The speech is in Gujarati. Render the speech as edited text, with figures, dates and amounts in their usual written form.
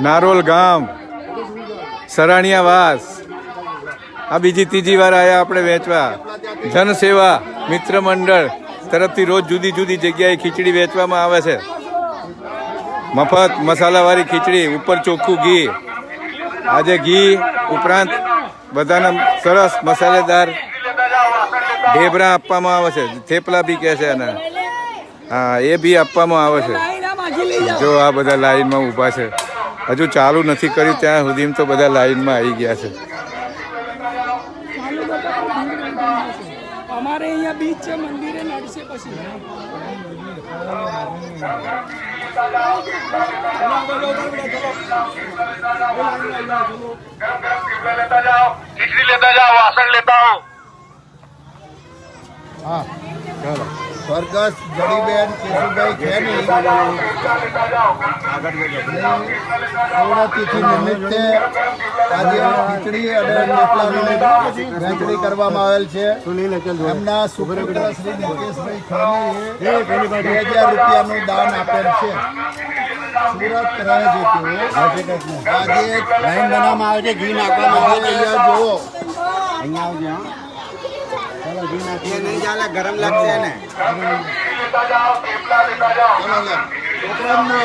નારોલ ગામ સરાણિયા વાસ આ બીજી ત્રીજી વાર આયા આપણે વેચવા. જનસેવા મિત્ર મંડળ તરફથી રોજ જુદી જુદી જગ્યાએ ખીચડી વેચવામાં આવે છે. મફત મસાલાવાળી ખીચડી, ઉપર ચોખ્ખું ઘી. આજે ઘી ઉપરાંત બધાને સરસ મસાલેદાર ઢેબરા આપવામાં આવે છે. થેપલા બી કહે છે અને હા એ બી આપવામાં આવે છે. જો આ બધા લાઈનમાં ઊભા છે. હજુ ચાલુ નથી કર્યું ત્યાં સુધી તો બધા લાઈનમાં આવી ગયા છે. અમારે અહીંયા બીચ છે, મંદિરે નડશે પછી. खिचड़ी लेता जाओ, वासन लेता हूँ. हाँ चलो. स्वर्गस्थ जड़ीबेन केशुभाई खेनी પૂર્ણતિથિ નિમિત્તે આજે ખીચડી અને થેપલાની વહેંચણી કરવામાં આવેલ છે. એમના સુપુત્ર શ્રી નિકેશભાઈ ખેનીએ 2000 રૂપિયાનું દાન આપેલ છે. સુરત રહે છે તેઓ. આજે લાઈન બનાવવામાં આવે છે, ઘી નાખવામાં આવે છે. અહીંયા જુઓ, અહીંયા આવજો. ચલો ઘી નાખીએ. નહીં ચાલે, ગરમ લાગશે ને. છોકરાને